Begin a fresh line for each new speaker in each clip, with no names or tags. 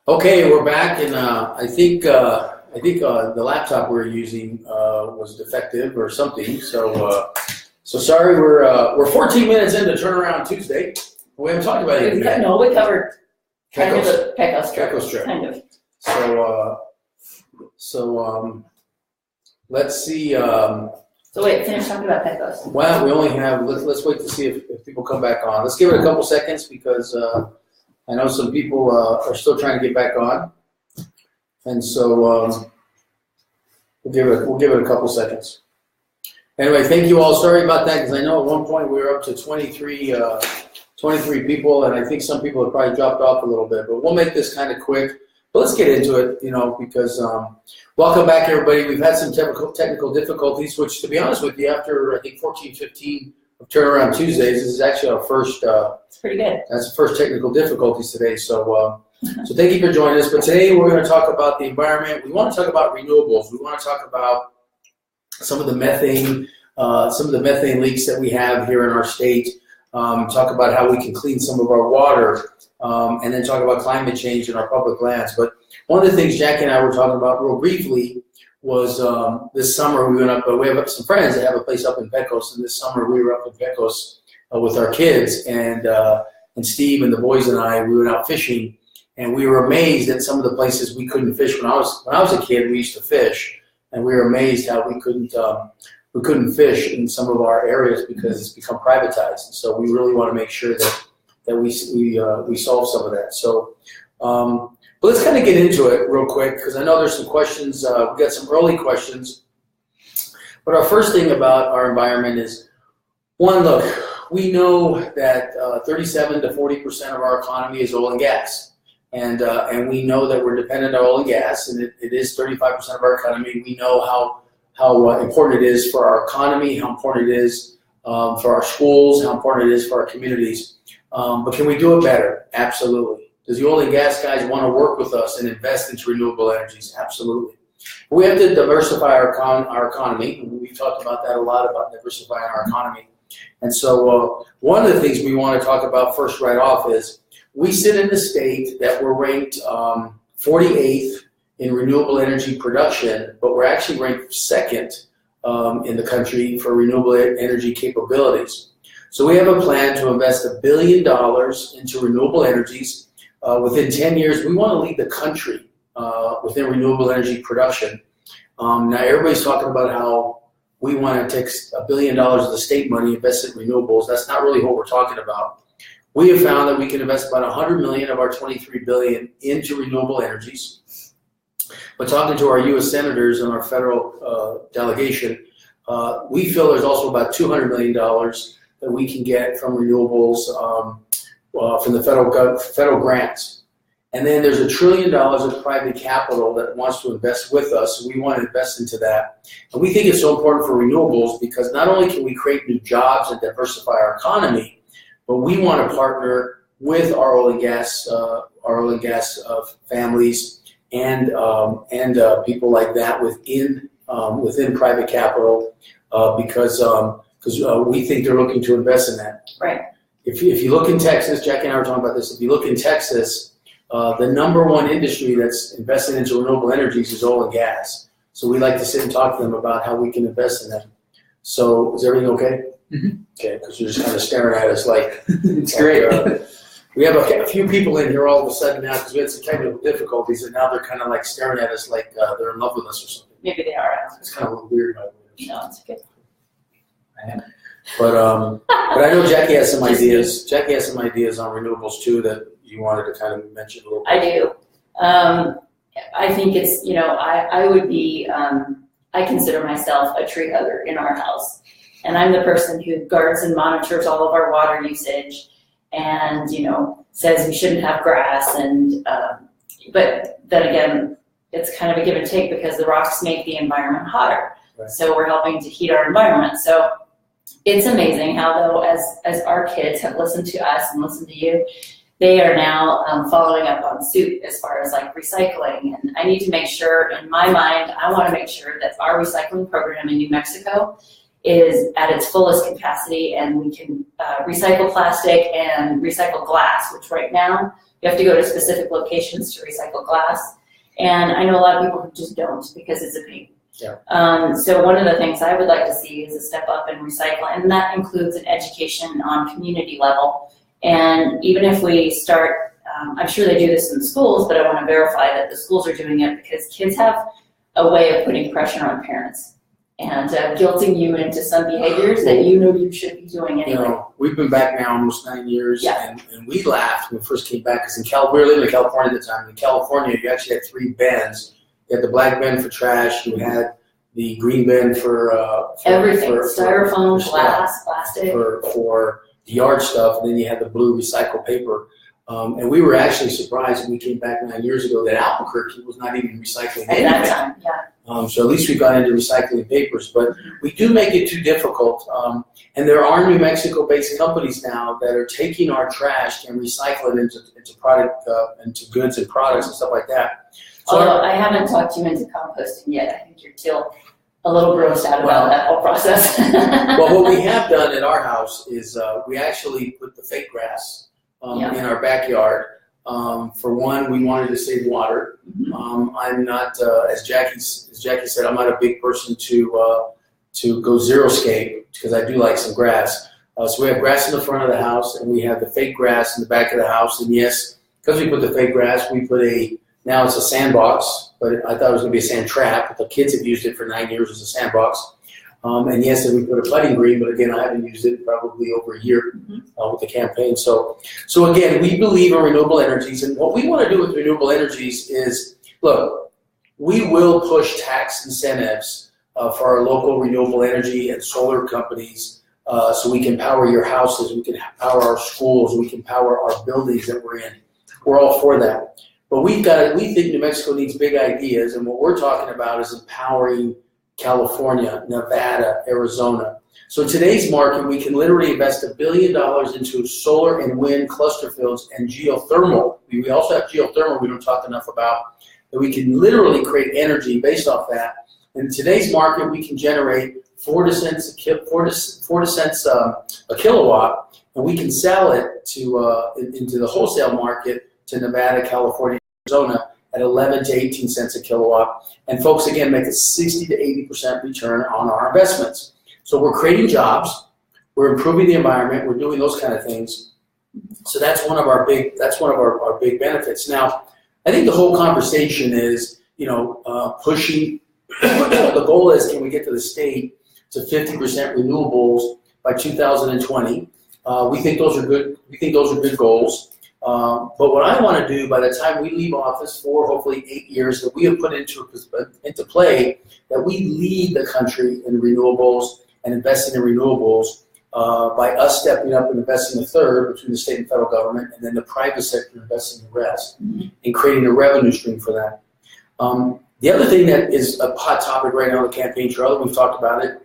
Okay, we're back, and I think the laptop we were using was defective or something. So sorry. We're 14 minutes into Turnaround Tuesday. We haven't talked about it yet.
No, we covered kind of
Pecos.
the Pecos trip.
Pecos trip.
Kind of.
So let's see.
So wait, finish talking about Pecos.
Well, we only have. Let's wait to see if people come back on. Let's give it a couple seconds because I know some people are still trying to get back on, and so we'll give it a couple seconds. Anyway, thank you all. Sorry about that because I know at one point we were up to 23 people, and I think some people have probably dropped off a little bit. But we'll make this kind of quick. But let's get into it, because welcome back, everybody. We've had some technical difficulties, which, to be honest with you, after I think 14, 15 of Turnaround Tuesdays, this is actually our first.
It's pretty good.
That's the first technical difficulties today. So thank you for joining us. But today we're going to talk about the environment. We want to talk about renewables. We want to talk about some of the methane leaks that we have here in our state. Talk about how we can clean some of our water, and then talk about climate change in our public lands. But one of the things Jackie and I were talking about real briefly was this summer we went up. We have some friends that have a place up in Pecos, and this summer we were up in Pecos with our kids, and Steve and the boys and I. We went out fishing, and we were amazed at some of the places we couldn't fish. When I was a kid, we used to fish, and we were amazed how we couldn't fish in some of our areas because it's become privatized. And so we really want to make sure that we solve some of that. So, but let's kind of get into it real quick because I know there's some questions. We got some early questions. But our first thing about our environment is, one, look, we know that 37 to 40% of our economy is oil and gas. And we know that we're dependent on oil and gas, and it is 35% of our economy. We know how important it is for our economy, how important it is for our schools, how important it is for our communities. But can we do it better? Absolutely. Does the oil and gas guys want to work with us and invest into renewable energies? Absolutely. We have to diversify our economy. We've talked about that a lot, about diversifying our economy. And so one of the things we want to talk about first right off is we sit in a state that we're ranked 48th in renewable energy production, but we're actually ranked second in the country for renewable energy capabilities. So we have a plan to invest $1 billion into renewable energies. Within 10 years, we want to lead the country within renewable energy production. Now everybody's talking about how we want to take $1 billion of the state money, invest in renewables. That's not really what we're talking about. We have found that we can invest about $100 million of our $23 billion into renewable energies. But talking to our U.S. senators and our federal delegation, we feel there's also about $200 million that we can get from renewables from the federal grants. And then there's $1 trillion of private capital that wants to invest with us. So we want to invest into that. And we think it's so important for renewables because not only can we create new jobs and diversify our economy, but we want to partner with our oil and gas families and people like that within private capital because we think they're looking to invest in that.
Right.
If you look in Texas, Jackie and I were talking about this. If you look in Texas, the number one industry that's investing into renewable energies is oil and gas. So we like to sit and talk to them about how we can invest in them. So is everything okay?
Mm-hmm.
Okay, because you're just kind of staring at us like
it's great.
We have a few people in here all of a sudden now because we had some technical difficulties, and now they're kind of like staring at us like they're in love with us or something.
Maybe they are.
It's kind of a little weird.
No, it's okay.
But I know Jackie has some ideas. Jackie has some ideas on renewables too that you wanted to kind of mention a little bit.
I do. I think it's, I would be, I consider myself a tree hugger in our house. And I'm the person who guards and monitors all of our water usage and, says we shouldn't have grass. And but then again, it's kind of a give and take because the rocks make the environment hotter. Right. So we're helping to heat our environment. So it's amazing how, though, as our kids have listened to us and listened to you, they are now following up on suit as far as like recycling. And I need to make sure, in my mind, I want to make sure that our recycling program in New Mexico is at its fullest capacity and we can recycle plastic and recycle glass, which right now we You have to go to specific locations to recycle glass. And I know a lot of people who just don't because it's a pain.
Yeah.
So one of the things I would like to see is a step up in recycling, and that includes an education on community level. And even if we start, I'm sure they do this in the schools, but I want to verify that the schools are doing it because kids have a way of putting pressure on parents and guilting you into some behaviors that you know you should be doing anyway.
You know, we've been back now almost 9 years,
Yeah.
and we laughed when we first came back because we were living in California at the time. In California, you actually had 3 bins. You had the black bin for trash. You had the green bin for
Everything,
for
styrofoam,
for
glass, plastic.
for the yard stuff, and then you had the blue recycled paper. And we were actually surprised when we came back 9 years ago that Albuquerque was not even recycling
At that time, yeah.
so at least we got into recycling papers, but we do make it too difficult. And there are New Mexico-based companies now that are taking our trash and recycling it into goods and products and stuff like that. So
Although I haven't talked you into composting yet. I think you're still a little grossed out about that whole process.
well, what we have done at our house is we actually put the fake grass in our backyard. For one, we wanted to save water. I'm not, as Jackie said, I'm not a big person to go xeriscape because I do like some grass. So we have grass in the front of the house, and we have the fake grass in the back of the house. And yes, because we put the fake grass, we put now it's a sandbox, but I thought it was going to be a sand trap. But the kids have used it for 9 years as a sandbox. And yes, and we put a putting green, but again, I haven't used it probably over a year with the campaign. So again, we believe in renewable energies, and what we want to do with renewable energies is, look, we will push tax incentives for our local renewable energy and solar companies, so we can power your houses, we can power our schools, we can power our buildings that we're in. We're all for that, but we think New Mexico needs big ideas, and what we're talking about is empowering California, Nevada, Arizona. So in today's market, we can literally invest $1 billion into solar and wind cluster fields and geothermal. We also have geothermal we don't talk enough about, that we can literally create energy based off that. In today's market, we can generate 4 cents a kilowatt, and we can sell it to into the wholesale market to Nevada, California, Arizona at 11 to 18 cents a kilowatt. And folks, again, make a 60 to 80% return on our investments. So we're creating jobs, we're improving the environment, we're doing those kind of things. So that's one of our big benefits. Now, I think the whole conversation is, pushing. The goal is, can we get to the state to 50% renewables by 2020? We think those are good. We think those are good goals. But what I want to do by the time we leave office for hopefully 8 years, that we have put into play, that we lead the country in renewables and investing in renewables by us stepping up and investing a third between the state and federal government, and then the private sector investing the rest, and creating a revenue stream for that. The other thing that is a hot topic right now on the campaign trail, we've talked about it,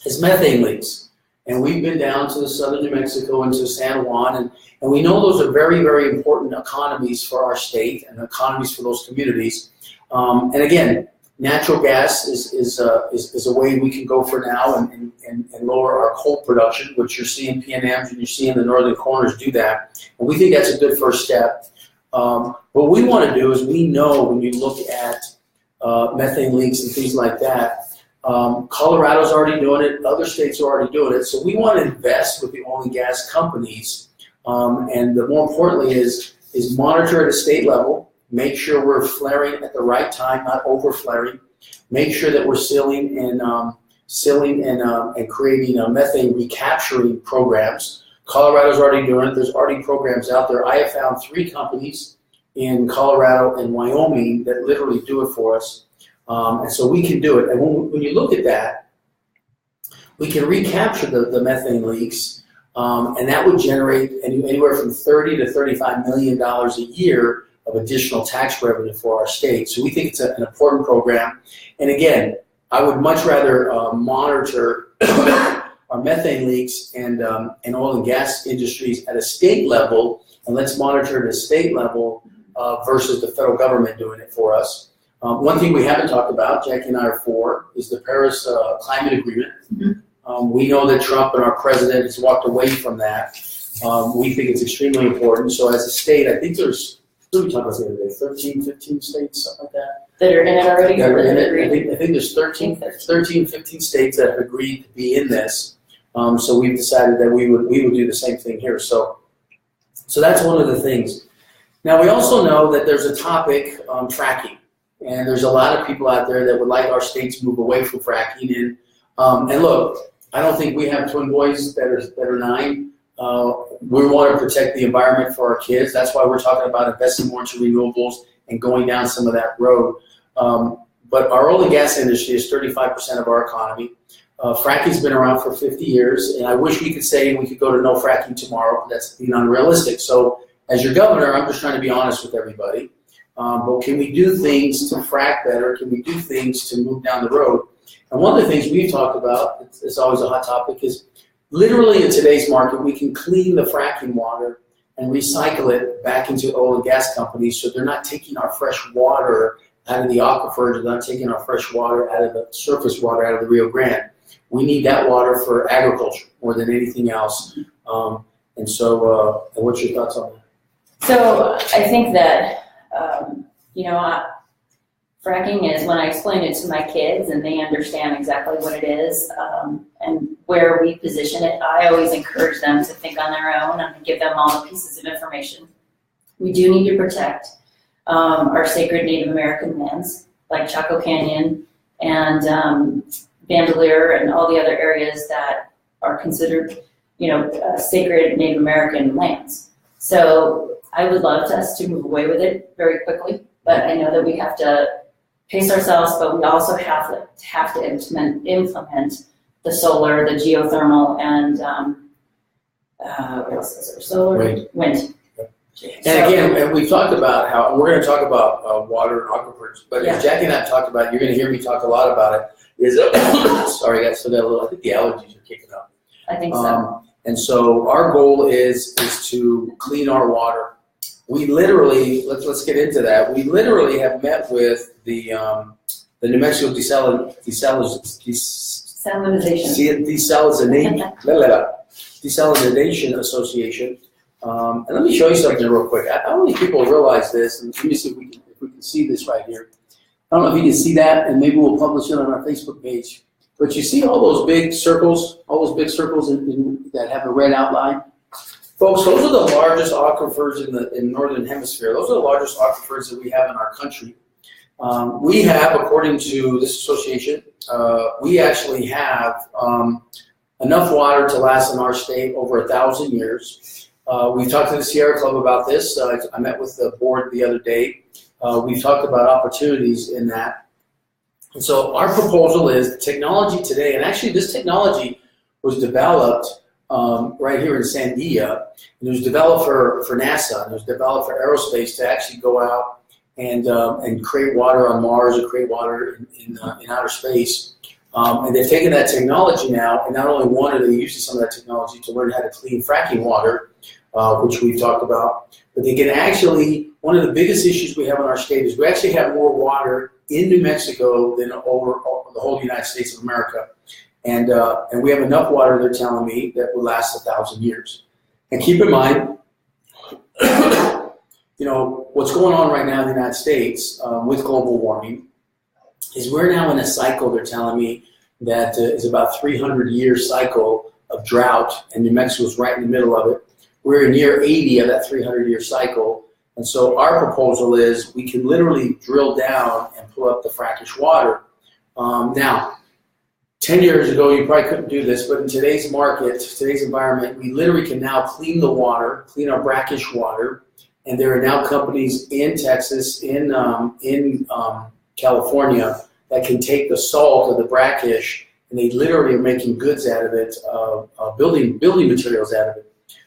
is methane leaks. And we've been down to the southern New Mexico and to San Juan, and we know those are very, very important economies for our state and economies for those communities. And again, natural gas is a way we can go for now and lower our coal production, which you're seeing PNMs and you're seeing the northern corners do that. And we think that's a good first step. What we want to do is, we know when you look at methane leaks and things like that, Colorado's already doing it, other states are already doing it, so we want to invest with the oil and gas companies, and more importantly is monitor at a state level, make sure we're flaring at the right time, not over flaring, make sure that we're sealing and creating methane recapturing programs. Colorado's already doing it, there's already programs out there. I have found 3 companies in Colorado and Wyoming that literally do it for us. And so we can do it. And when you look at that, we can recapture the methane leaks, and that would generate anywhere from $30 to $35 million a year of additional tax revenue for our state. So we think it's an important program. And again, I would much rather monitor our methane leaks and oil and gas industries at a state level, and let's monitor it at a state level versus the federal government doing it for us. One thing we haven't talked about, Jackie and I are for, is the Paris Climate Agreement. We know that Trump and our president has walked away from that. We think it's extremely important. So as a state, I think there's what did we talk about the other day? 13, 15 states, something like that.
That are in it already?
That are in it.
Agreed?
I think there's 13, 15 states that have agreed to be in this. So we've decided that we would do the same thing here. So that's one of the things. Now we also know that there's a topic, fracking, and there's a lot of people out there that would like our state to move away from fracking. And look, I don't think we have twin boys that are 9. We want to protect the environment for our kids. That's why we're talking about investing more into renewables and going down some of that road. But our oil and gas industry is 35% of our economy. Fracking's been around for 50 years, and I wish we could say we could go to no fracking tomorrow. That's being unrealistic. So as your governor, I'm just trying to be honest with everybody. But can we do things to frack better? Can we do things to move down the road? And one of the things we've talked about, it's always a hot topic, is literally in today's market, we can clean the fracking water and recycle it back into oil and gas companies, so they're not taking our fresh water out of the aquifers, they're not taking our fresh water out of the surface water out of the Rio Grande. We need that water for agriculture more than anything else. And so, what's your thoughts on that?
So I think that, fracking is, when I explain it to my kids and they understand exactly what it is and where we position it, I always encourage them to think on their own and give them all the pieces of information. We do need to protect our sacred Native American lands, like Chaco Canyon and Bandelier and all the other areas that are considered, sacred Native American lands. So I would love us to move away with it very quickly, but I know that we have to pace ourselves, but we also have to implement the solar, the geothermal, and what else is there? Solar, wind.
And again, and we've talked about how we're going to talk about water and aquifers, but as Jackie and I have talked about, you're going to hear me talk a lot about it. Sorry, I still got a little. I think the allergies are kicking up.
I think so.
And so our goal is to clean our water. We literally, let's get into that. We literally have met with the New Mexico Desalinization Association. And let me show you something real quick. I don't think people realize this, and let me see if we can see this right here. I don't know if you can see that, and maybe we'll publish it on our Facebook page. But you see all those big circles, that have a red outline? Folks, those are the largest aquifers in the Northern Hemisphere. Those are the largest aquifers that we have in our country. We have, according to this association, we actually have enough water to last in our state over 1,000 years. We've talked to the Sierra Club about this. I met with the board the other day. We've talked about opportunities in that. And so our proposal is technology today, and actually this technology was developed right here in Sandia, and it was developed for NASA, and it was developed for aerospace to actually go out and create water on Mars or create water in outer space. And they've taken that technology now, and not only are they using some of that technology to learn how to clean fracking water, which we've talked about, but they can actually, one of the biggest issues we have in our state is we actually have more water in New Mexico than over the whole United States of America. And we have enough water, they're telling me, that will last 1,000 years. And keep in mind, what's going on right now in the United States with global warming is we're now in a cycle, they're telling me, that is about 300-year cycle of drought, and New Mexico's right in the middle of it. We're in year 80 of that 300-year cycle, and so our proposal is we can literally drill down and pull up the brackish water. Now, 10 years ago, you probably couldn't do this, but in today's market, today's environment, we literally can now clean the water, clean our brackish water, and there are now companies in Texas, in California, that can take the salt of the brackish, and they literally are making goods out of it, building materials out of it.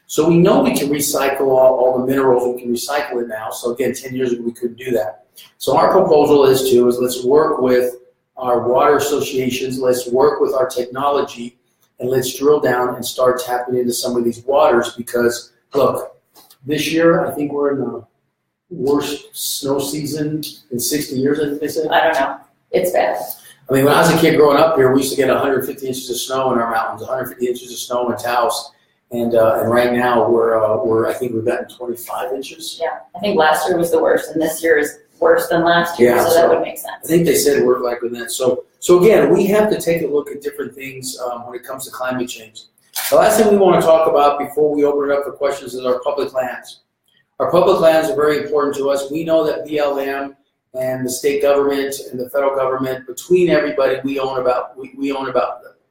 So we know we can recycle all the minerals, we can recycle it now. So again, 10 years ago, we couldn't do that. So our proposal is let's work with our water associations, let's work with our technology, and let's drill down and start tapping into some of these waters, because look, this year, I think we're in the worst snow season in 60 years, I think they said.
I don't know. It's bad.
I mean, when I was a kid growing up here, we used to get 150 inches of snow in our mountains, 150 inches of snow in Taos. And right now I think we've gotten 25 inches.
Yeah, I think last year was the worst, and this year is worse than last year, so that would make sense.
I think they said we're like with that. So again, we have to take a look at different things when it comes to climate change. The last thing we want to talk about before we open it up for questions is our public lands. Our public lands are very important to us. We know that BLM and the state government and the federal government, between everybody, we own about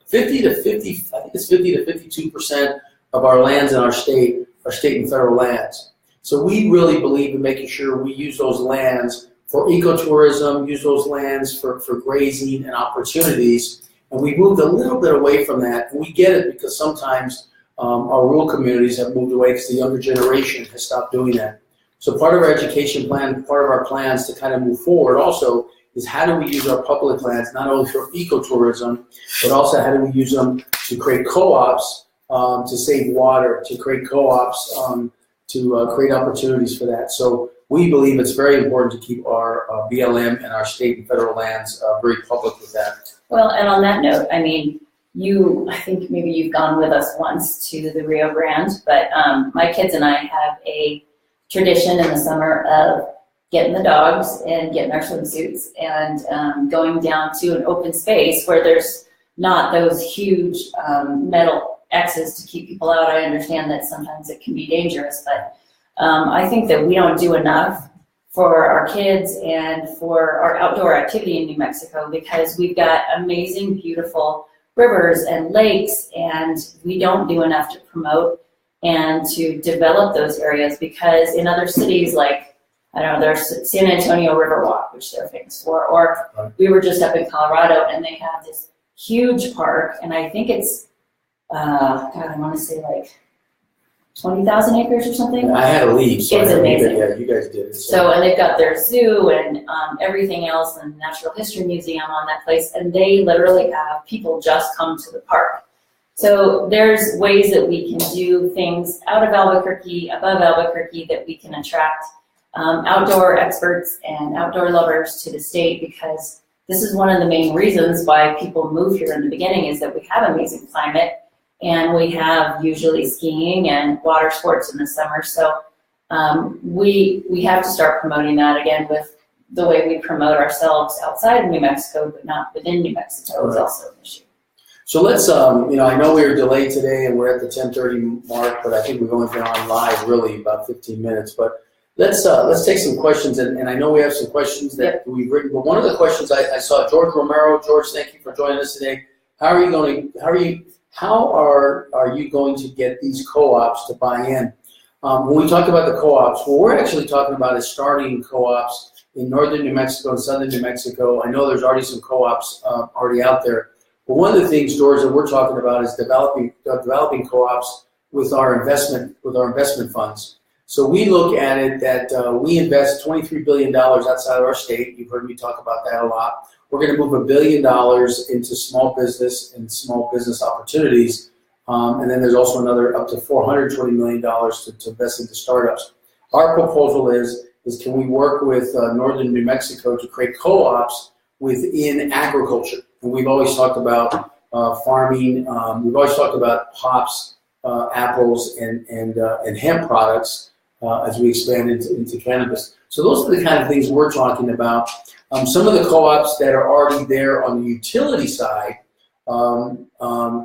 50 to 52% of our lands in our state are state and federal lands. So we really believe in making sure we use those lands for ecotourism, use those lands for grazing and opportunities. And we moved a little bit away from that. And we get it because sometimes our rural communities have moved away because the younger generation has stopped doing that. So part of our education plan, part of our plans to kind of move forward also is how do we use our public lands, not only for ecotourism, but also how do we use them to create co-ops to save water, to create co-ops to create opportunities for that. So we believe it's very important to keep our BLM and our state and federal lands very public with that.
Well, and on that note, I mean, I think maybe you've gone with us once to the Rio Grande, but my kids and I have a tradition in the summer of getting the dogs and getting our swimsuits and going down to an open space where there's not those huge metal X's to keep people out. I understand that sometimes it can be dangerous, but I think that we don't do enough for our kids and for our outdoor activity in New Mexico because we've got amazing, beautiful rivers and lakes, and we don't do enough to promote and to develop those areas because in other cities like, I don't know, there's San Antonio Riverwalk, which they're famous for, or we were just up in Colorado and they have this huge park, and I think it's, I want to say like 20,000 acres or something.
I had to leave, so
it's amazing.
Yeah, you guys did.
So, and they've got their zoo and everything else, and Natural History Museum on that place, and they literally have people just come to the park. So there's ways that we can do things out of Albuquerque, above Albuquerque, that we can attract outdoor experts and outdoor lovers to the state, because this is one of the main reasons why people move here in the beginning, is that we have amazing climate and we have usually skiing and water sports in the summer. So we have to start promoting that again with the way we promote ourselves outside of New Mexico, but not within New Mexico is also an issue.
So let's, I know we were delayed today and we're at the 10:30 mark, but I think we've only been on live really about 15 minutes. But let's take some questions, and I know we have some questions that we've written. But one of the questions I saw, George Romero. George, thank you for joining us today. How are you going to get these co-ops to buy in? When we talk about the co-ops, what we're actually talking about is starting co-ops in northern New Mexico and southern New Mexico. I know there's already some co-ops already out there. But one of the things, George, that we're talking about is developing co-ops with our investment funds. So we look at it that we invest $23 billion outside of our state. You've heard me talk about that a lot. We're going to move $1 billion into small business and small business opportunities. And then there's also another up to $420 million to invest into startups. Our proposal is can we work with northern New Mexico to create co-ops within agriculture? And we've always talked about farming. We've always talked about hops, apples, and hemp products as we expand into cannabis. So those are the kind of things we're talking about. Some of the co-ops that are already there on the utility side,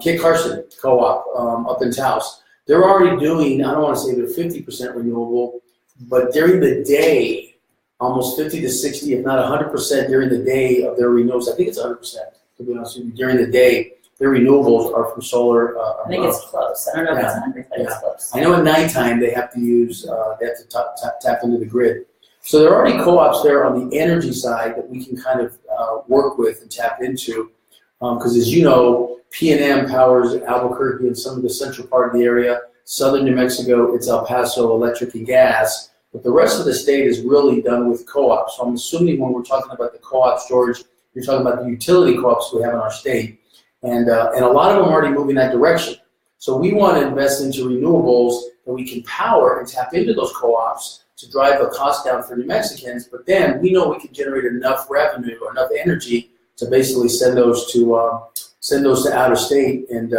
Kit Carson Co-op up in Taos, they're already doing, I don't want to say they're 50% renewable, but during the day, almost 50 to 60, if not 100% during the day of their renewables. I think it's 100%, to be honest with you. During the day, their renewables are from solar.
I think it's close. I don't know if it's 100, but it's close.
I know at nighttime they have to tap into the grid. So there are already co-ops there on the energy side that we can kind of work with and tap into. Because as you know, P&M powers Albuquerque and some of the central part of the area. Southern New Mexico, it's El Paso Electric and Gas. But the rest of the state is really done with co-ops. So I'm assuming when we're talking about the co-ops, George, you're talking about the utility co-ops we have in our state. And a lot of them are already moving that direction. So we want to invest into renewables that we can power and tap into those co-ops to drive the cost down for New Mexicans. But then we know we can generate enough revenue or enough energy to basically send those to out of state and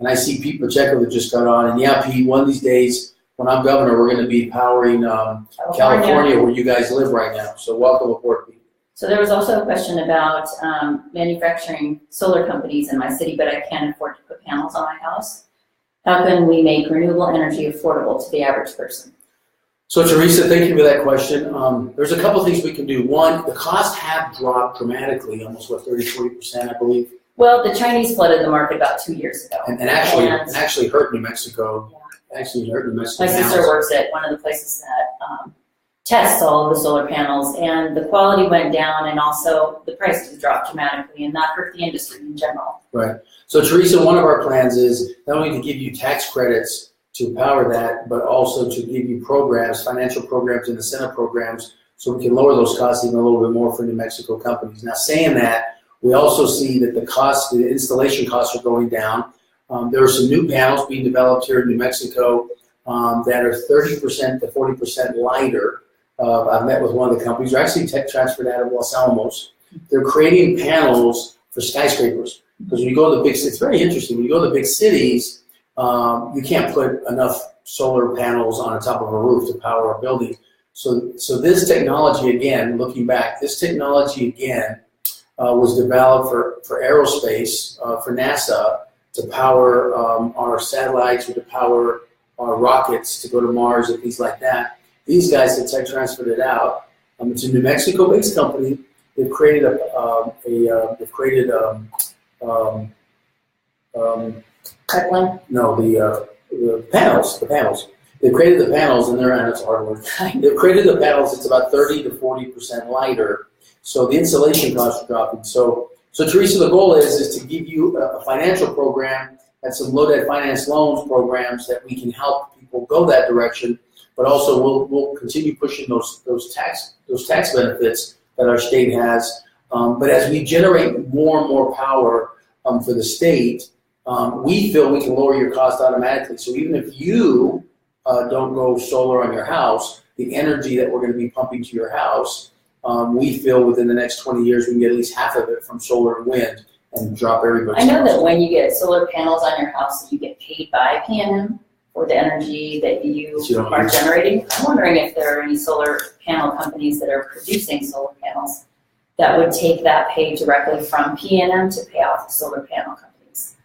And I see Pete Pacheco that just got on. And yeah, Pete, one of these days when I'm governor, we're going to be powering California, where you guys live right now. So welcome aboard, Pete.
So there was also a question about manufacturing solar companies in my city, but I can't afford to put panels on my house. How can we make renewable energy affordable to the average person?
So Teresa, thank you for that question. There's a couple things we can do. One, the costs have dropped dramatically, almost 30–40%, I believe.
Well, the Chinese flooded the market about 2 years ago.
And actually hurt New Mexico. Yeah. Actually hurt New Mexico.
My sister works at one of the places that tests all of the solar panels, and the quality went down, and also the prices dropped dramatically, and that hurt the industry in general.
Right. So Teresa, one of our plans is not only to give you tax credits to power that, but also to give you programs, financial programs and incentive programs, so we can lower those costs even a little bit more for New Mexico companies. Now, saying that, we also see that the installation costs are going down. There are some new panels being developed here in New Mexico that are 30% to 40% lighter. I've met with one of the companies. They're actually tech transferred out of Los Alamos. They're creating panels for skyscrapers. Because when you go to the big cities, it's very interesting. When you go to the big cities, you can't put enough solar panels on the top of a roof to power a building. So this technology, again, looking back, was developed for aerospace, for NASA, to power our satellites or to power our rockets to go to Mars and things like that. These guys had tech transferred it out. It's a New Mexico-based company. They've created
Pipeline?
No, the panels. They've created the panels, and it's a hard word. They've created the panels. It's about 30 to 40% lighter, so the installation costs are dropping. So Teresa, the goal is to give you a financial program and some low debt finance loans programs that we can help people go that direction. But also we'll continue pushing those tax benefits that our state has. But as we generate more and more power for the state, we feel we can lower your cost automatically. So even if you don't go solar on your house, the energy that we're going to be pumping to your house, we feel within the next 20 years we can get at least half of it from solar and wind and drop everybody's
I know
costs.
that when you get solar panels on your house, you get paid by PNM for the energy that you are generating. I'm wondering if there are any solar panel companies that are producing solar panels that would take that pay directly from PNM to pay off the solar panel companies.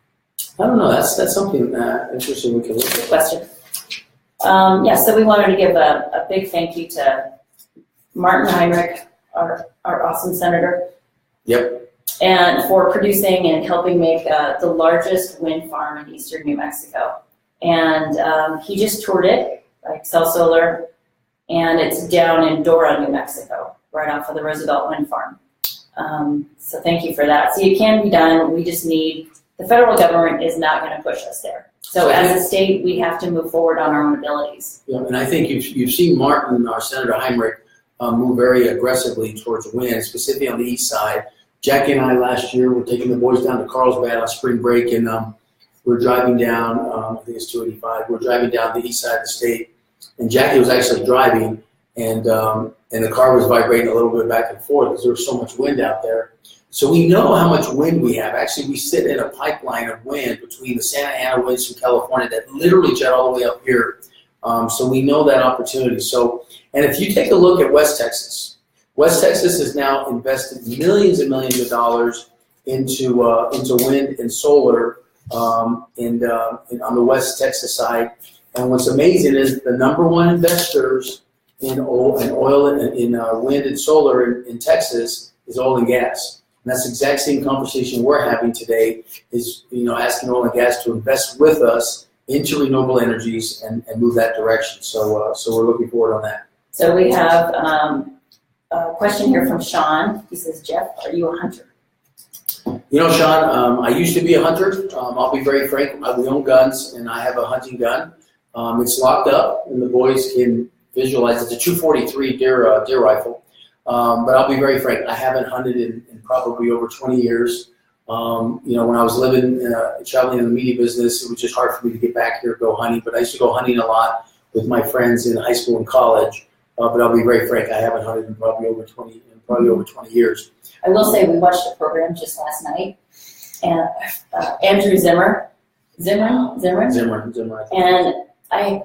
I don't know. That's something interesting we can look at.
Good question. So we wanted to give a big thank you to Martin Heinrich, our awesome senator.
Yep.
And for producing and helping make the largest wind farm in eastern New Mexico. And he just toured it, like Cell Solar, and it's down in Dora, New Mexico, right off of the Roosevelt Wind Farm. So thank you for that. So it can be done. We just need, the federal government is not going to push us there. So as a state, we have to move forward on our own abilities.
Yeah, and I think you've seen Martin, our Senator Heinrich, move very aggressively towards wind, specifically on the east side. Jackie and I last year were taking the boys down to Carlsbad on spring break, and we're driving down, I think it's 285, we're driving down the east side of the state, and Jackie was actually driving, and the car was vibrating a little bit back and forth because there was so much wind out there. So we know how much wind we have. Actually, we sit in a pipeline of wind between the Santa Ana winds from California that literally jet all the way up here. So we know that opportunity. So, and if you take a look at West Texas has now invested millions and millions of dollars into wind and solar on the West Texas side. And what's amazing is the number one investors in oil and in wind and solar in Texas is oil and gas. And that's the exact same conversation we're having today, is asking oil and gas to invest with us into renewable energies and move that direction. So we're looking forward on that.
So we have a question here from Sean. He says, Jeff, are you a hunter?
Sean, I used to be a hunter. I'll be very frank. We own guns, and I have a hunting gun. It's locked up, and the boys can visualize. It's a 243 deer rifle. But I'll be very frank. I haven't hunted in probably over 20 years. When I was traveling in the media business, it was just hard for me to get back here and go hunting. But I used to go hunting a lot with my friends in high school and college. But I'll be very frank. I haven't hunted in probably over 20 years.
I will say we watched a program just last night, and Andrew Zimmer, Zimmerman.
Zimmer.
And I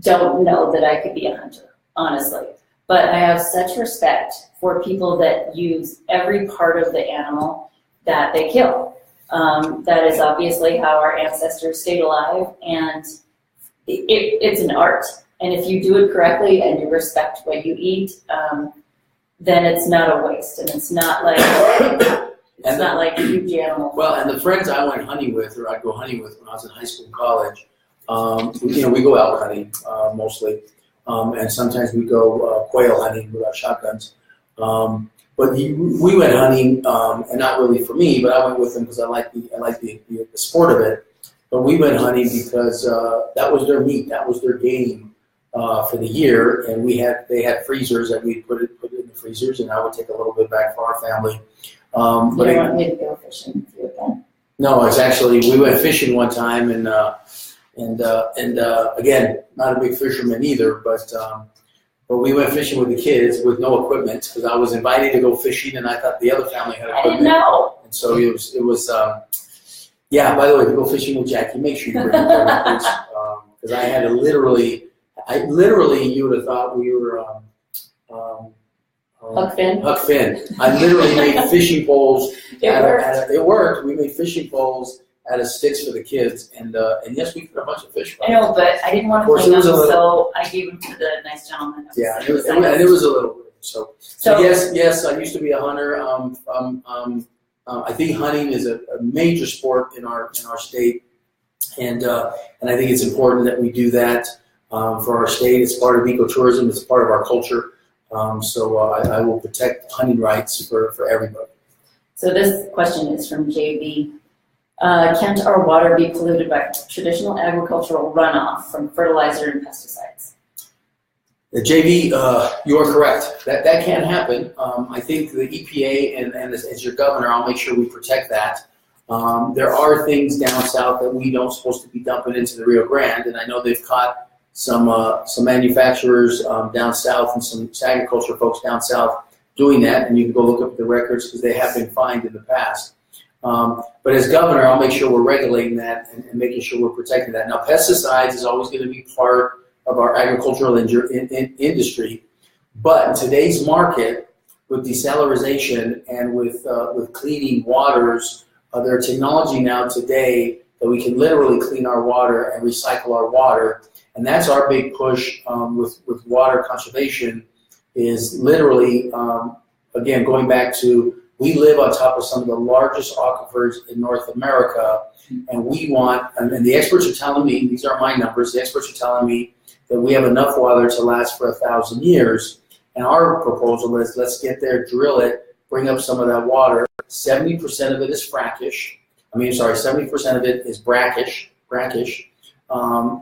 don't know that I could be a hunter, honestly. But I have such respect for people that use every part of the animal that they kill. That is obviously how our ancestors stayed alive, and it's an art. And if you do it correctly and you respect what you eat, then it's not a waste, and it's not like not like a huge animal.
Well, and the friends I went hunting with, or I'd go hunting with when I was in high school and college, we go out hunting mostly, and sometimes we go quail hunting with our shotguns. But we went hunting, and not really for me, but I went with them because I like the sport of it. But we went hunting because that was their meat, that was their game for the year, and they had freezers that we put in the freezers, and I would take a little bit back for our family.
You don't want me to go fishing with you again?
No, it's actually we went fishing one time, and again, not a big fisherman either, but we went fishing with the kids with no equipment because I was invited to go fishing, and I thought the other family had equipment.
I didn't know.
And so it was. Yeah. By the way, to go fishing with Jackie, make sure you bring equipment, because I had to literally, you would have thought we were.
Huck Finn.
I literally made fishing poles.
It
worked. We made fishing poles out of sticks for the kids, and yes, we caught a bunch of fish.
I know, but I didn't want to clean them, so I gave them to the nice gentleman.
Yeah, and it was a little bit. So yes, I used to be a hunter. I think hunting is a major sport in our state, and I think it's important that we do that for our state. It's part of ecotourism. It's part of our culture. So I will protect hunting rights for everybody.
So this question is from JB. Can't our water be polluted by traditional agricultural runoff from fertilizer and pesticides?
JB, you are correct. That can happen. I think the EPA and as your governor, I'll make sure we protect that. There are things down south that we don't supposed to be dumping into the Rio Grande, and I know they've caught some manufacturers down south and some agriculture folks down south doing that, and you can go look up the records because they have been fined in the past. But as governor, I'll make sure we're regulating that and making sure we're protecting that. Now, pesticides is always going to be part of our agricultural industry, but in today's market, with desalination and with cleaning waters, there are technology now today that we can literally clean our water and recycle our water. And that's our big push with water conservation is literally, again, going back to, we live on top of some of the largest aquifers in North America, and we want, and the experts are telling me, these are my numbers, the experts are telling me that we have enough water to last for 1,000 years. And our proposal is, let's get there, drill it, bring up some of that water. 70% of it is 70% of it is brackish,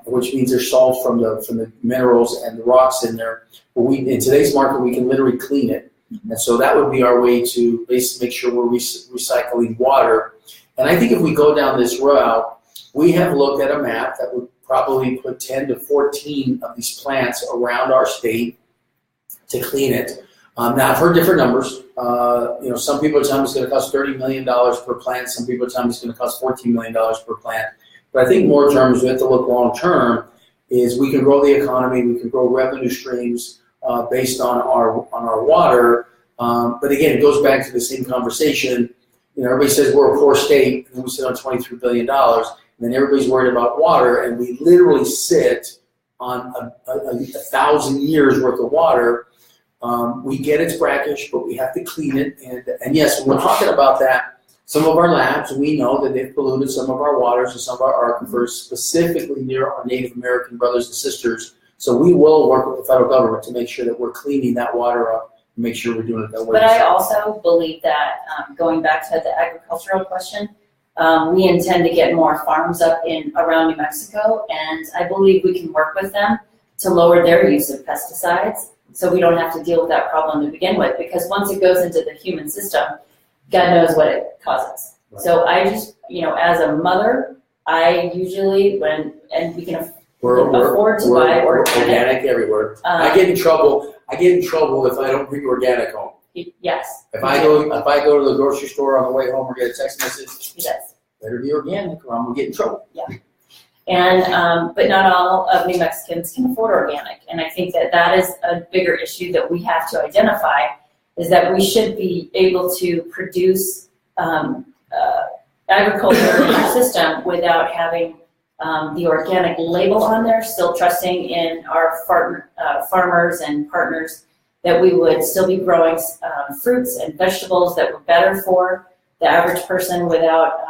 which means there's salt from the minerals and the rocks in there. But in today's market, we can literally clean it. And so that would be our way to basically make sure we're recycling water. And I think if we go down this route, we have looked at a map that would probably put 10 to 14 of these plants around our state to clean it. Now, I've heard different numbers. Some people are telling me it's going to cost $30 million per plant. Some people are telling me it's going to cost $14 million per plant. But I think more terms, we have to look long term, is we can grow the economy, we can grow revenue streams based on our water. But again, it goes back to the same conversation. Everybody says we're a poor state, and then we sit on $23 billion, and then everybody's worried about water, and we literally sit on 1,000 years worth of water. We get it's brackish, but we have to clean it. And yes, when we're talking about that, some of our labs, we know that they've polluted some of our waters and some of our aquifers, specifically near our Native American brothers and sisters. So we will work with the federal government to make sure that we're cleaning that water up and make sure we're doing it that way.
But I also believe that, going back to the agricultural question, we intend to get more farms up around New Mexico, and I believe we can work with them to lower their use of pesticides so we don't have to deal with that problem to begin with, because once it goes into the human system, God knows what it causes. Right. So I just, as a mother, I usually, and we can afford to buy
organic everywhere. I get in trouble if I don't bring organic home.
Yes.
If I go to the grocery store on the way home or get a text message,
yes.
better be organic or I'm gonna get in trouble.
And but not all of New Mexicans can afford organic, and I think that is a bigger issue that we have to identify, is that we should be able to produce agriculture in our system without having the organic label on there, still trusting in our farmers and partners that we would still be growing fruits and vegetables that were better for the average person without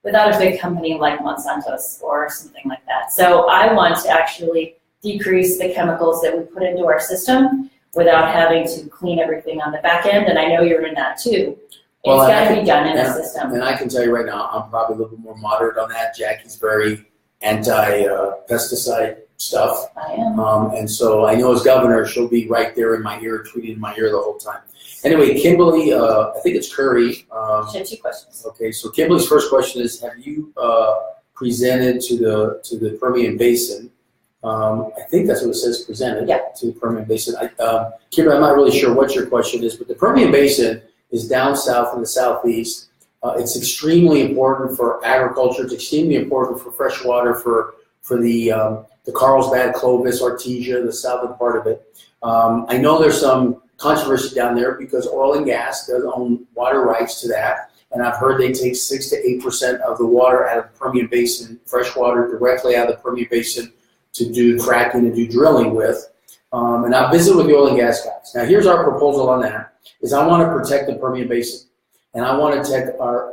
a big company like Monsanto's or something like that. So I want to actually decrease the chemicals that we put into our system without having to clean everything on the back end, and I know you're in that too. It's got to be done in the system.
And I can tell you right now, I'm probably a little bit more moderate on that. Jackie's very anti-pesticide stuff.
I am.
And so I know as governor, she'll be right there in my ear, tweeting in my ear the whole time. Anyway, Kimberly, I think it's Curry.
She had 2 questions.
Okay, so Kimberly's first question is, have you presented to the Permian Basin? I think that's what it says, presented to the Permian Basin. Kimberly, I'm not really sure what your question is, but the Permian Basin is down south in the southeast. It's extremely important for agriculture. It's extremely important for fresh water for the Carlsbad, Clovis, Artesia, the southern part of it. I know there's some controversy down there because oil and gas does own water rights to that. And I've heard they take 6 to 8% of the water out of the Permian Basin, fresh water directly out of the Permian Basin to do fracking and do drilling with. And I visited with the oil and gas guys. Now here's our proposal on that, is I want to protect the Permian Basin. And I want to protect our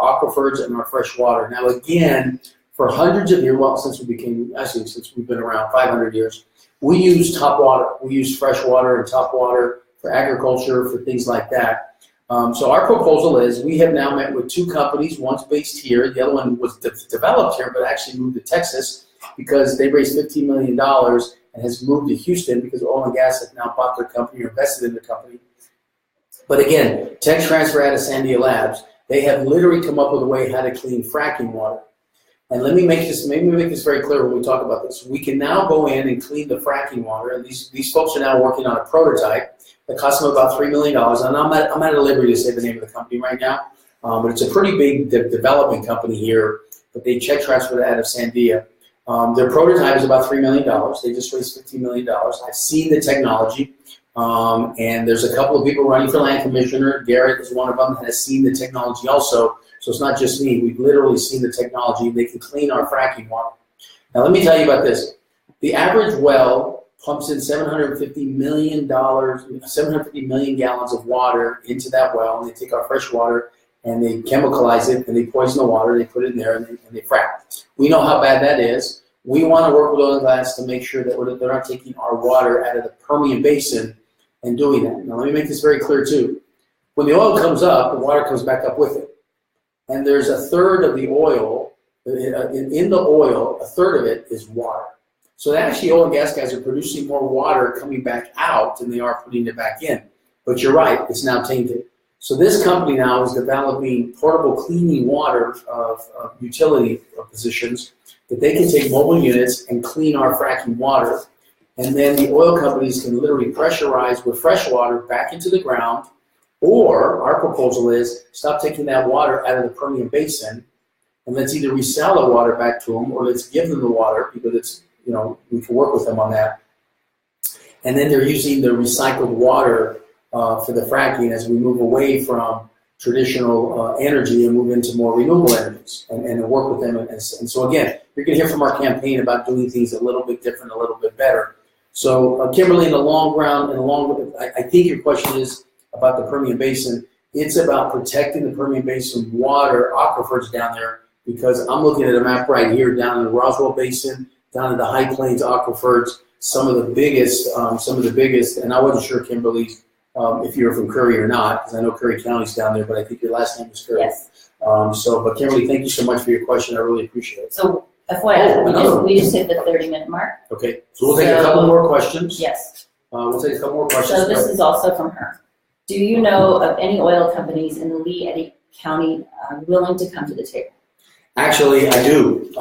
aquifers and our fresh water. Now again, for hundreds of years, well, since we've been around 500 years, we use top water. We use fresh water and top water for agriculture, for things like that. So our proposal is, we have now met with 2 companies. One's based here. The other one was developed here, but actually moved to Texas because they raised $15 million and has moved to Houston because oil and gas have now bought their company or invested in their company. But again, tech transfer out of Sandia Labs, they have literally come up with a way how to clean fracking water. And let me make this very clear when we talk about this. We can now go in and clean the fracking water, and these folks are now working on a prototype that costs them about $3 million. And I'm at a liberty to say the name of the company right now, but it's a pretty big development company here, but they check transferred out of Sandia. Their prototype is about $3 million. They just raised $15 million. I've seen the technology, and there's a couple of people running for land commissioner. Garrett is one of them that has seen the technology also. So it's not just me. We've literally seen the technology. They can clean our fracking water. Now let me tell you about this. The average well pumps in 750 million gallons of water into that well, and they take our fresh water and they chemicalize it and they poison the water. They put it in there and they frack. We know how bad that is. We want to work with oil and gas to make sure that they're not taking our water out of the Permian Basin and doing that. Now let me make this very clear too. When the oil comes up, the water comes back up with it. And there's a third of the oil, in the oil, a third of it is water. So actually oil and gas guys are producing more water coming back out than they are putting it back in. But you're right, it's now tainted. So this company now is developing portable cleaning water of utility positions that they can take mobile units and clean our fracking water. And then the oil companies can literally pressurize with fresh water back into the ground. Or our proposal is, stop taking that water out of the Permian Basin and let's either resell the water back to them or let's give them the water because it's, we can work with them on that. And then they're using the recycled water for the fracking as we move away from traditional energy and move into more renewable energies and work with them. And so again, you're going to hear from our campaign about doing things a little bit different, a little bit better. So Kimberly, in the long run, I think your question is about the Permian Basin. It's about protecting the Permian Basin water aquifers down there because I'm looking at a map right here down in the Roswell Basin, down in the High Plains aquifers, some of the biggest, and I wasn't sure, Kimberly, if you're from Curry or not, because I know Curry County's down there, but I think your last name is Curry.
Yes.
But Kimberly, thank you so much for your question. I really appreciate it.
So FYI, we just hit the 30-minute mark.
Okay, so we'll take a couple more questions.
Yes.
We'll take a couple more questions.
So this is also from her. Do you know of any oil companies in the Lee Eddy County willing to come to the table?
Actually, I do.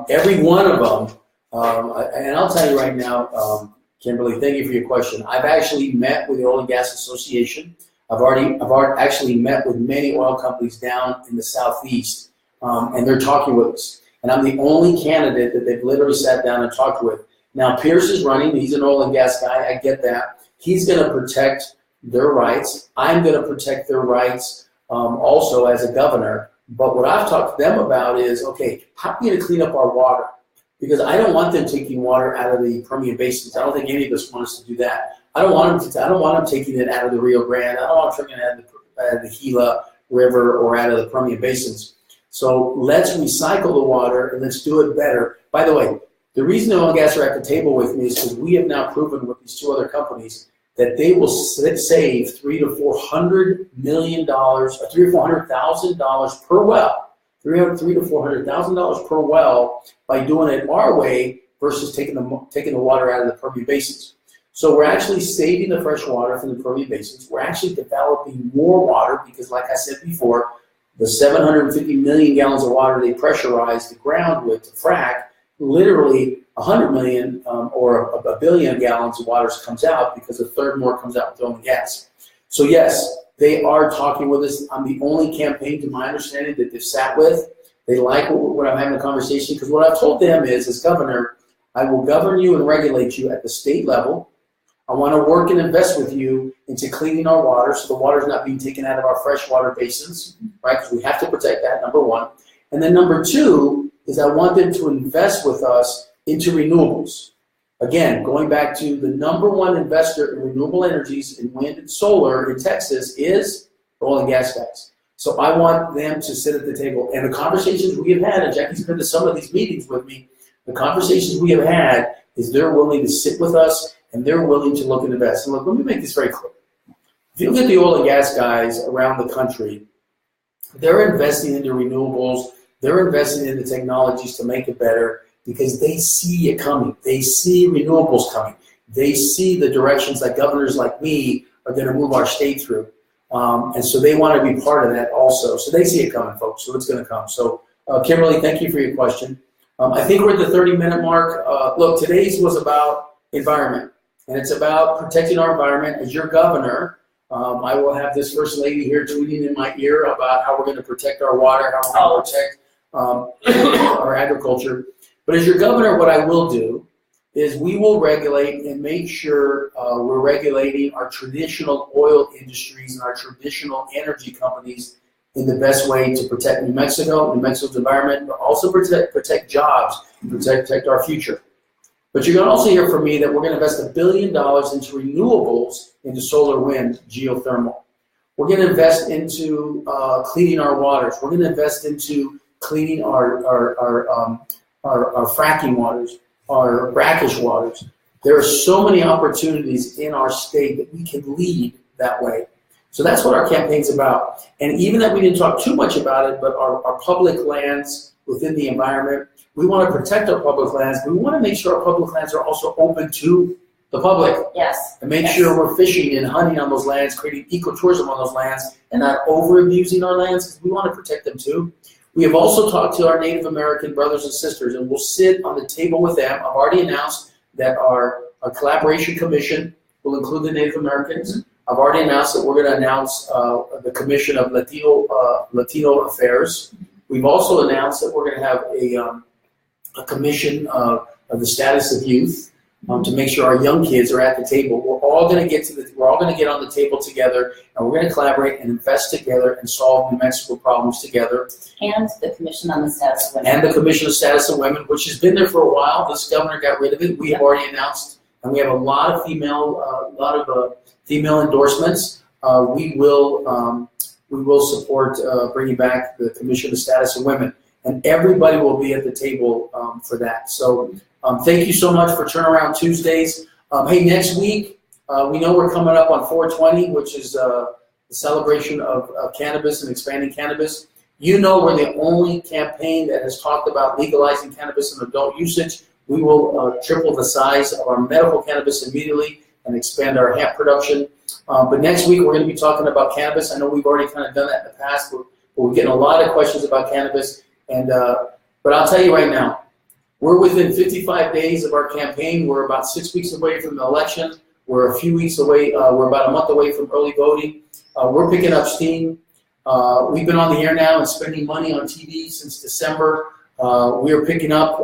Every one of them, and I'll tell you right now, Kimberly, thank you for your question. I've actually met with the Oil and Gas Association. I've already actually met with many oil companies down in the Southeast, and they're talking with us. And I'm the only candidate that they've literally sat down and talked with. Now, Pierce is running. He's an oil and gas guy. I get that. He's going to protect their rights. I'm going to protect their rights also as a governor. But what I've talked to them about is, okay, how are we going to clean up our water? Because I don't want them taking water out of the Permian basins. I don't think any of us want us to do that. I don't want them taking it out of the Rio Grande. I don't want them taking it out of the Gila River or out of the Permian basins. So let's recycle the water and let's do it better. By the way, the reason the oil and gas are at the table with me is because we have now proven with these two other companies that they will save $300 to $400 million, $300,000 to $400,000 per well, $300,000 to $400,000 per well by doing it our way versus taking the water out of the Permian basins. So we're actually saving the fresh water from the Permian basins. We're actually developing more water because, like I said before, the 750 million gallons of water they pressurize the ground with to frack, literally 100 million or a billion gallons of water comes out because a third more comes out with oil and gas. So yes, they are talking with us. I'm the only campaign, to my understanding, that they've sat with. They like what I'm having a conversation because what I've told them is, as governor, I will govern you and regulate you at the state level. I want to work and invest with you into cleaning our water so the water is not being taken out of our freshwater basins, right? Because we have to protect that, number one. And then number two is I want them to invest with us into renewables. Again, going back to the number one investor in renewable energies in wind and solar in Texas is oil and gas guys. So I want them to sit at the table. And the conversations we have had, and Jackie's been to some of these meetings with me, the conversations we have had is they're willing to sit with us and they're willing to look and invest. And look, let me make this very clear. If you look at the oil and gas guys around the country, they're investing into renewables, they're investing in the technologies to make it better because they see it coming. They see renewables coming. They see the directions that governors like me are going to move our state through. And so they want to be part of that also. So they see it coming, folks, so it's going to come. So Kimberly, thank you for your question. I think we're at the 30-minute mark. Look, today's was about environment, and it's about protecting our environment. As your governor, I will have this first lady here tweeting in my ear about how we're going to protect our water, how we're going to protect our agriculture. But as your governor, what I will do is we will regulate and make sure we're regulating our traditional oil industries and our traditional energy companies in the best way to protect New Mexico's environment, but also protect jobs and protect our future. But you're going to also hear from me that we're going to invest $1 billion into renewables, into solar, wind, geothermal. We're going to invest into cleaning our waters. We're going to invest into cleaning our fracking waters, our brackish waters. There are so many opportunities in our state that we can lead that way. So that's what our campaign's about. And even that we didn't talk too much about it, but our public lands within the environment, we want to protect our public lands, but we want to make sure our public lands are also open to the public.
Yes.
And make sure we're fishing and hunting on those lands, creating ecotourism on those lands, and not over-abusing our lands, because we want to protect them too. We have also talked to our Native American brothers and sisters, and we'll sit on the table with them. I've already announced that our collaboration commission will include the Native Americans. I've already announced that we're going to announce the Commission of Latino Affairs. We've also announced that we're going to have a commission of the status of youth to make sure our young kids are at the table. We're all going to get on the table together, and we're going to collaborate and invest together and solve New Mexico problems together.
And the Commission on the Status of Women.
And the Commission of Status of Women, which has been there for a while. This governor got rid of it. We have already announced, and we have a lot of female endorsements. We will support bringing back the Commission of Status of Women, and everybody will be at the table for that. So thank you so much for Turnaround Tuesdays. Hey, next week, we know we're coming up on 420, which is the celebration of cannabis and expanding cannabis. You know we're the only campaign that has talked about legalizing cannabis and adult usage. We will triple the size of our medical cannabis immediately and expand our hemp production. But next week, we're going to be talking about cannabis. I know we've already kind of done that in the past, but we're getting a lot of questions about cannabis. And but I'll tell you right now, we're within 55 days of our campaign. We're about 6 weeks away from the election. We're a few weeks away. We're about a month away from early voting. we're picking up steam. We've been on the air now and spending money on TV since December. We are picking up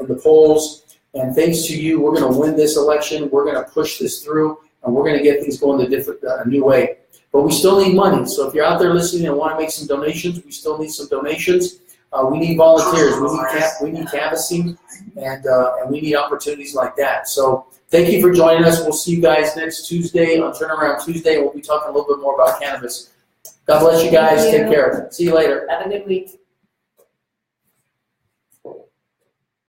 in the polls, and thanks to you, we're going to win this election. We're going to push this through, and we're going to get things going a new way. But we still need money. So if you're out there listening and want to make some donations, we still need some donations. We need volunteers. We need canvassing, and we need opportunities like that. So thank you for joining us. We'll see you guys next Tuesday on Turnaround Tuesday. We'll be talking a little bit more about cannabis. God bless you guys. Take care. See you later.
Have a good week.